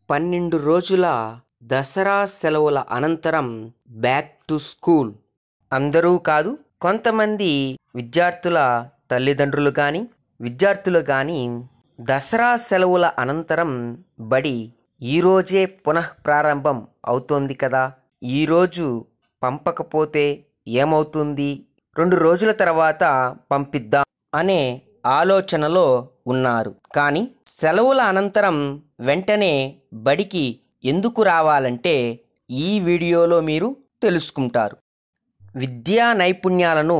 12 రోజుల దసరా సెలవుల అనంతరం బ్యాక్ టు స్కూల్. అందరూ కాదు, కొంతమంది విద్యార్థుల తల్లిదండ్రులు కానీ విద్యార్థులు కానీ దసరా సెలవుల అనంతరం బడి ఈరోజే పునఃప్రారంభం అవుతోంది కదా, ఈరోజు పంపకపోతే ఏమవుతుంది, 2 రోజుల తర్వాత పంపిద్దాం అనే ఆలోచనలో ఉన్నారు. కానీ సెలవుల అనంతరం వెంటనే బడికి ఎందుకు రావాలంటే ఈ వీడియోలో మీరు తెలుసుకుంటారు. విద్యా నైపుణ్యాలను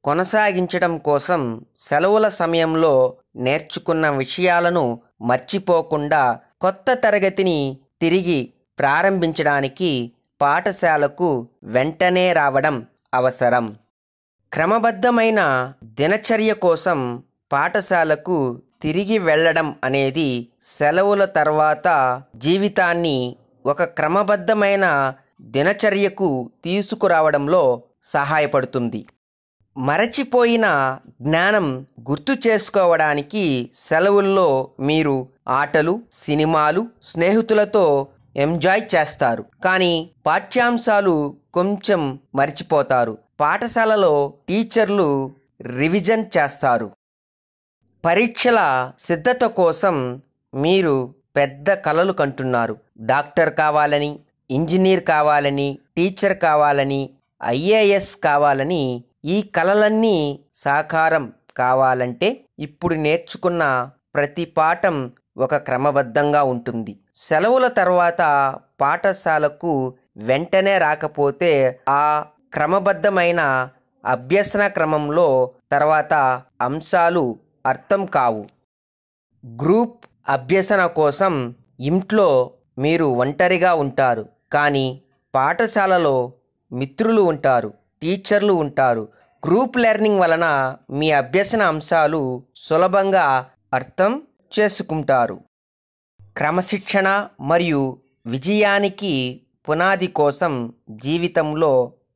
కొనసాగించడం కోసం సెలవుల సమయంలో నేర్చుకున్న విషయాలను మర్చిపోకుండా కొత్త తరగతిని తిరిగి ప్రారంభించడానికి పాఠశాలకు వెంటనే రావడం అవసరం. క్రమబద్ధమైన దినచర్య కోసం పాఠశాలకు తిరిగి వెళ్ళడం అనేది సెలవుల తర్వాత జీవితాన్ని ఒక క్రమబద్ధమైన దినచర్యకు తీసుకురావడంలో సహాయపడుతుంది. మరచిపోయిన జ్ఞానం గుర్తు చేసుకోవడానికి సెలవుల్లో మీరు ఆటలు, సినిమాలు, స్నేహితులతో ఎంజాయ్ చేస్తారు. కానీ పాఠ్యాంశాలు కొంచెం మర్చిపోతారు. పాఠశాలలో టీచర్లు రివిజన్ చేస్తారు. పరీక్షల సిద్ధత కోసం మీరు పెద్ద కలలు కంటున్నారు. డాక్టర్ కావాలని, ఇంజనీర్ కావాలని, టీచర్ కావాలని, ఐఏఎస్ కావాలని. ఈ కలలన్నీ సాకారం కావాలంటే ఇప్పుడు నేర్చుకున్న ప్రతి పాఠం ఒక క్రమబద్ధంగా ఉంటుంది. సెలవుల తర్వాత పాఠశాలకు వెంటనే రాకపోతే ఆ క్రమబద్ధమైన అభ్యసన క్రమంలో తర్వాత అంశాలు అర్థం కావు. గ్రూప్ అభ్యసన కోసం ఇంట్లో మీరు ఒంటరిగా ఉంటారు, కానీ పాఠశాలలో మిత్రులు ఉంటారు, టీచర్లు ఉంటారు. గ్రూప్ లెర్నింగ్ వలన మీ అభ్యసన అంశాలు సులభంగా అర్థం చేసుకుంటారు. క్రమశిక్షణ మరియు విజయానికి పునాది కోసం జీవితంలో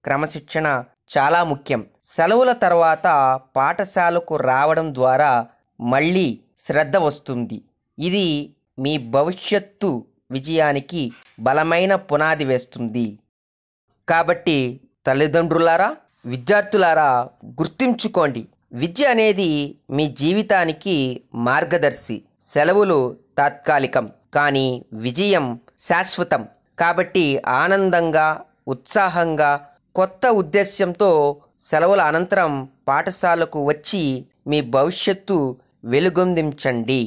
క్రమశిక్షణ చాలా ముఖ్యం. సెలవుల తర్వాత పాఠశాలకు రావడం ద్వారా మళ్ళీ శ్రద్ధ వస్తుంది. ఇది మీ భవిష్యత్తు విజయానికి బలమైన పునాది వేస్తుంది. కాబట్టి తల్లిదండ్రులారా, విద్యార్థులారా గుర్తుంచుకోండి, విద్య అనేది మీ జీవితానికి మార్గదర్శి. సెలవులు తాత్కాలికం, కానీ విజయం శాశ్వతం. కాబట్టి ఆనందంగా, ఉత్సాహంగా, కొత్త ఉద్దేశ్యంతో సెలవుల అనంతరం పాఠశాలకు వచ్చి మీ భవిష్యత్తు వెలుగొందించండి.